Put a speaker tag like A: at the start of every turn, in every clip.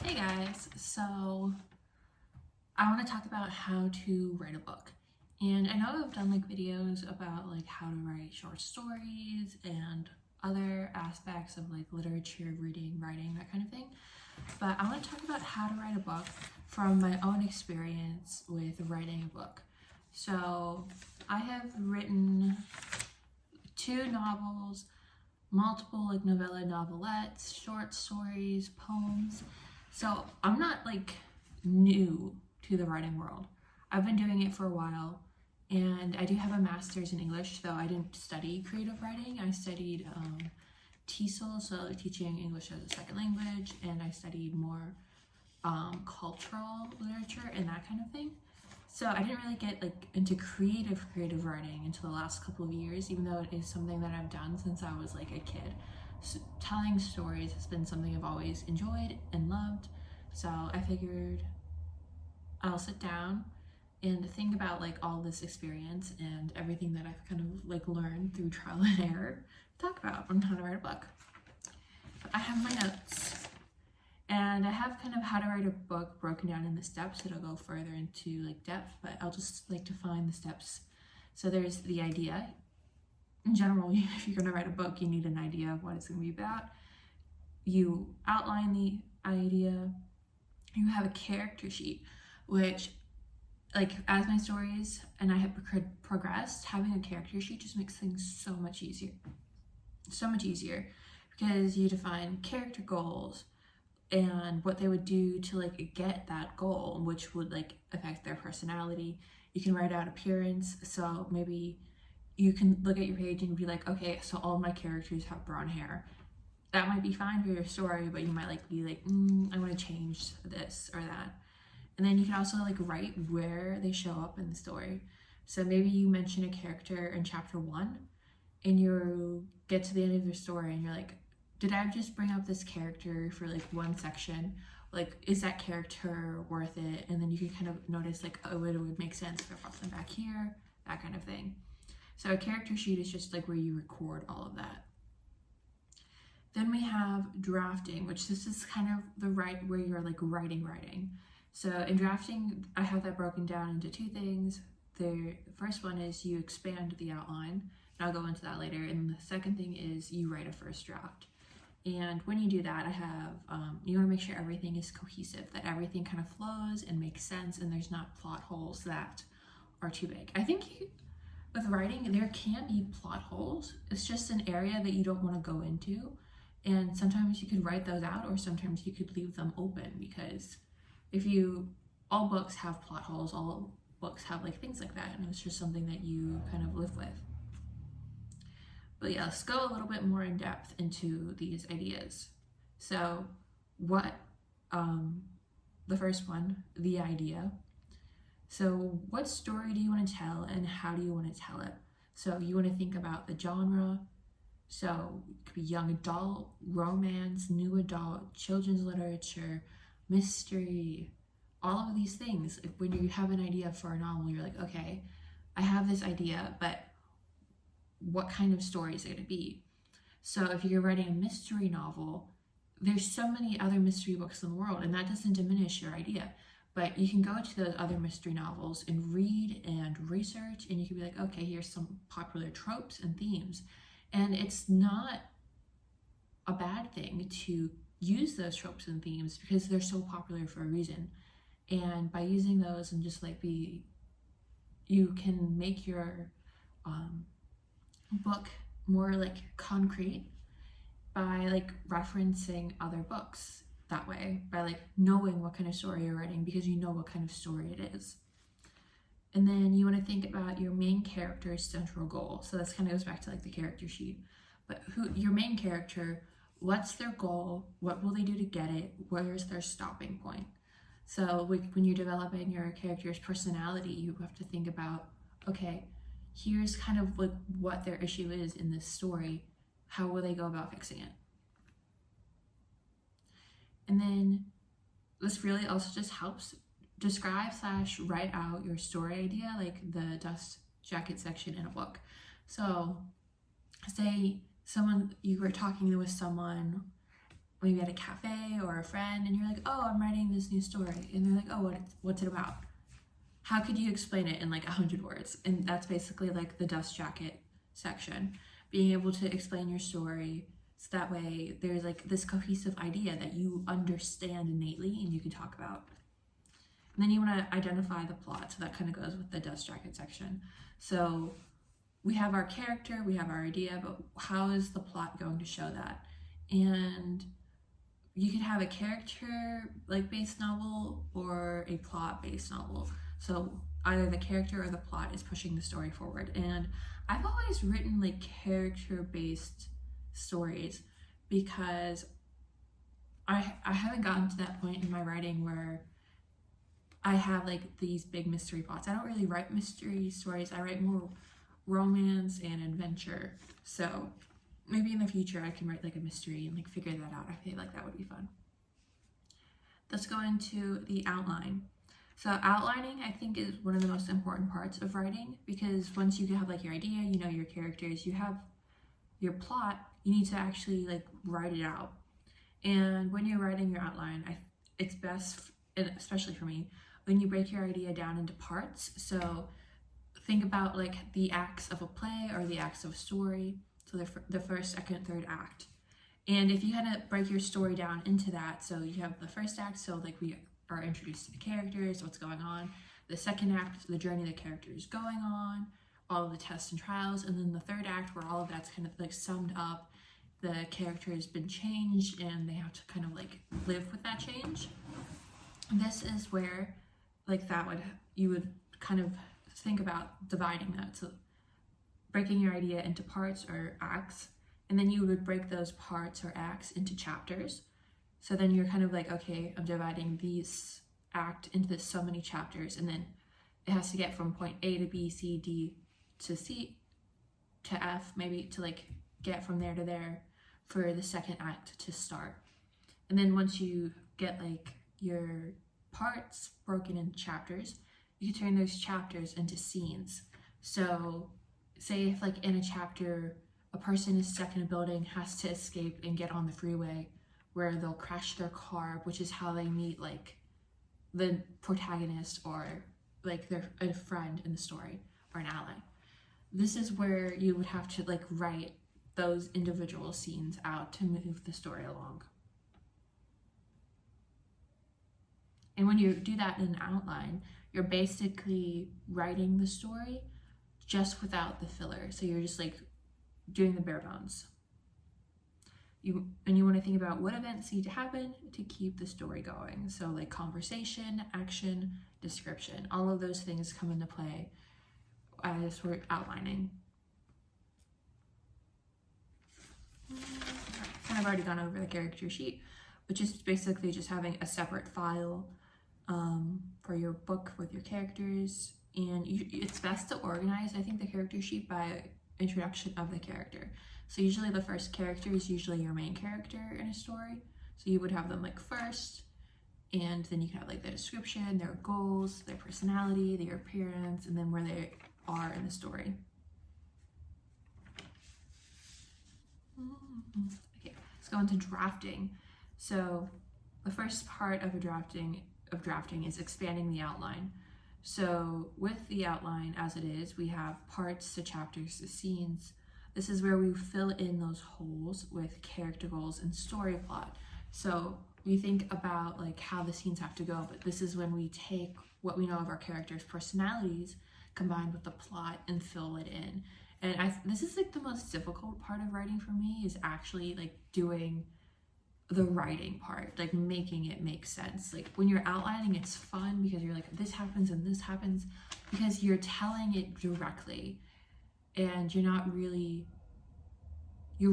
A: Hey guys, so I want to talk about how to write a book. And I know I've done videos about how to write short stories and other aspects of literature, reading, writing, that kind of thing. But I want to talk about how to write a book from my own experience with writing a book. So I have written 2 novels, multiple novella, novelettes, short stories, poems. So I'm not new to the writing world. I've been doing it for a while, and I do have a master's in English, though I didn't study creative writing. I studied TESOL, so teaching English as a second language, and I studied more cultural literature and that kind of thing. So I didn't really get into creative writing until the last couple of years, even though it is something that I've done since I was a kid. So telling stories has been something I've always enjoyed and loved. So I figured I'll sit down and think about all this experience and everything that I've kind of learned through trial and error, talk about on how to write a book. But I have my notes. And I have kind of how to write a book broken down into steps. It'll go further into depth, but I'll just define the steps. So there's the idea. In general, if you're going to write a book, you need an idea of what it's going to be about. You outline the idea. You have a character sheet, which as my stories and I have progressed, having a character sheet just makes things so much easier. So much easier because you define character goals and what they would do to get that goal, which would affect their personality. You can write out appearance, so maybe you can look at your page and be okay, so all my characters have brown hair. That might be fine for your story, but you might be I want to change this or that. And then you can also write where they show up in the story. So maybe you mention a character in chapter 1 and you get to the end of your story and you're did I just bring up this character for one section? Is that character worth it? And then you can kind of notice oh, it would make sense if I brought them back here, that kind of thing. So a character sheet is just where you record all of that. Then we have drafting, which this is kind of the where you're writing. So in drafting, I have that broken down into 2 things. The first one is you expand the outline, and I'll go into that later. And the second thing is you write a first draft. And when you do that, I have, you want to make sure everything is cohesive, that everything kind of flows and makes sense and there's not plot holes that are too big. I think with writing, there can be plot holes. It's just an area that you don't want to go into. And sometimes you could write those out or sometimes you could leave them open because all books have plot holes, all books have things like that. And it's just something that you kind of live with. But yeah, let's go a little bit more in depth into these ideas. So the first one, the idea. So what story do you want to tell and how do you want to tell it? So you want to think about the genre. So it could be young adult, romance, new adult, children's literature, mystery, all of these things. When you have an idea for a novel, you're okay, I have this idea, but what kind of story is it going to be? So if you're writing a mystery novel, there's so many other mystery books in the world, and that doesn't diminish your idea. But you can go to those other mystery novels and read and research, and you can be okay, here's some popular tropes and themes. And it's not a bad thing to use those tropes and themes because they're so popular for a reason. And by using those and just you can make your book more concrete by referencing other books that way, by knowing what kind of story you're writing because you know what kind of story it is. And then you want to think about your main character's central goal. So this kind of goes back to the character sheet. But your main character, what's their goal? What will they do to get it? Where's their stopping point? So when you're developing your character's personality, you have to think about, okay, here's kind of what their issue is in this story. How will they go about fixing it? And then this really also just helps describe / write out your story idea, the dust jacket section in a book. So say you were talking with someone maybe at a cafe or a friend, and you're like, oh, I'm writing this new story, and they're like, oh, what's it about? How could you explain it in like 100 words? And that's basically like the dust jacket section, being able to explain your story so that way there's like this cohesive idea that you understand innately and you can talk about. And then you want to identify the plot, so that kind of goes with the dust jacket section. So we have our character, we have our idea, but how is the plot going to show that? And you could have a character like based novel or a plot based novel. So either the character or the plot is pushing the story forward. And I've always written like character based stories because I haven't gotten to that point in my writing where I have like these big mystery plots. I don't really write mystery stories. I write more romance and adventure. So maybe in the future I can write like a mystery and like figure that out. I feel like that would be fun. Let's go into the outline. So outlining, I think, is one of the most important parts of writing, because once you have like your idea, you know your characters, you have your plot, you need to actually like write it out. And when you're writing your outline, it's best, and especially for me, when you break your idea down into parts. So think about like the acts of a play or the acts of a story. So the first, second, third act. And if you kind of break your story down into that, so you have the first act, so like we are introduced to the characters, what's going on. The second act, the journey the character is going on, all of the tests and trials. And then the third act, where all of that's kind of like summed up, the character has been changed and they have to kind of like live with that change. This is where like you would kind of think about dividing that. So breaking your idea into parts or acts, and then you would break those parts or acts into chapters. So then you're kind of like, okay, I'm dividing these act into so many chapters, and then it has to get from point A to B, C, D to C to F, maybe to like get from there to there for the second act to start. And then once you get like your parts broken into chapters, you can turn those chapters into scenes. So say if like in a chapter, a person is stuck in a building, has to escape and get on the freeway, where they'll crash their car, which is how they meet like the protagonist or like a friend in the story or an ally. This is where you would have to like write those individual scenes out to move the story along. And when you do that in an outline, you're basically writing the story just without the filler. So you're just like doing the bare bones. You want to think about what events need to happen to keep the story going. So like conversation, action, description, all of those things come into play as we're outlining. Kind of already gone over the character sheet, which is basically just having a separate file for your book with your characters. And it's best to organize, I think, the character sheet by introduction of the character. So usually the first character is usually your main character in a story. So you would have them like first, and then you can have like their description, their goals, their personality, their appearance, and then where they are in the story. Okay, let's go into drafting. So the first part of drafting is expanding the outline. So with the outline as it is, we have parts to chapters to scenes. This is where we fill in those holes with character goals and story plot. So we think about like how the scenes have to go, but this is when we take what we know of our characters' personalities combined with the plot and fill it in. And this is like the most difficult part of writing for me, is actually like doing the writing part, like making it make sense. Like when you're outlining, it's fun because you're like, this happens and this happens, because you're telling it directly, and you're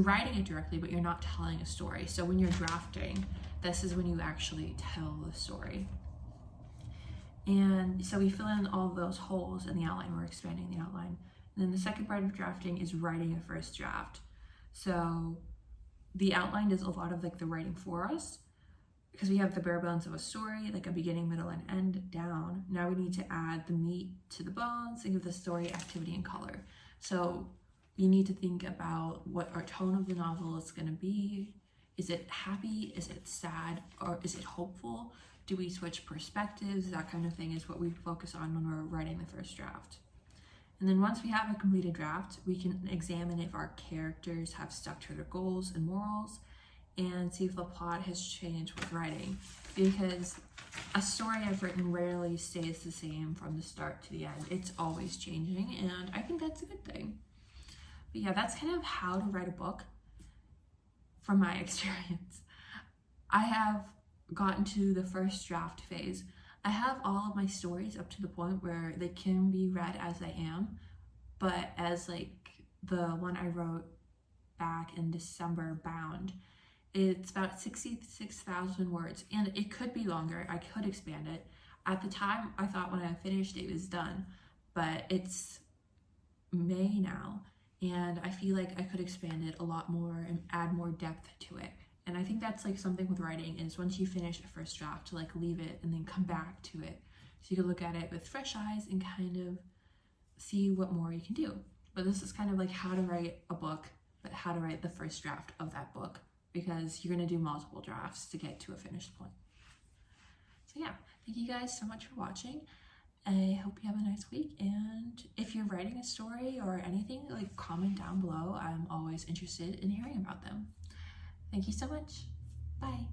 A: writing it directly, but you're not telling a story. So when you're drafting, this is when you actually tell the story. And so we fill in all of those holes in the outline. We're expanding the outline. And then the second part of drafting is writing a first draft. So the outline does a lot of like the writing for us, because we have the bare bones of a story, like a beginning, middle, and end down. Now we need to add the meat to the bones and give the story activity and color. So you need to think about what our tone of the novel is going to be, Is it happy? Is it sad? Or is it hopeful? Do we switch perspectives? That kind of thing is what we focus on when we're writing the first draft. And then once we have a completed draft, we can examine if our characters have stuck to their goals and morals, and see if the plot has changed with writing. Because a story I've written rarely stays the same from the start to the end. It's always changing, and I think that's a good thing. But yeah, that's kind of how to write a book from my experience. I have gotten to the first draft phase. I have all of my stories up to the point where they can be read as I am, but as like the one I wrote back in December, Bound, it's about 66,000 words, and it could be longer. I could expand it. At the time, I thought when I finished it was done, but it's May now, and I feel like I could expand it a lot more and add more depth to it. And I think that's like something with writing, is once you finish a first draft, to like leave it and then come back to it, so you can look at it with fresh eyes and kind of see what more you can do. But this is kind of like how to write a book, but how to write the first draft of that book, because you're going to do multiple drafts to get to a finished point. So yeah, thank you guys so much for watching. I hope you have a nice week, and if you're writing a story or anything, like comment down below. I'm always interested in hearing about them. Thank you so much. Bye.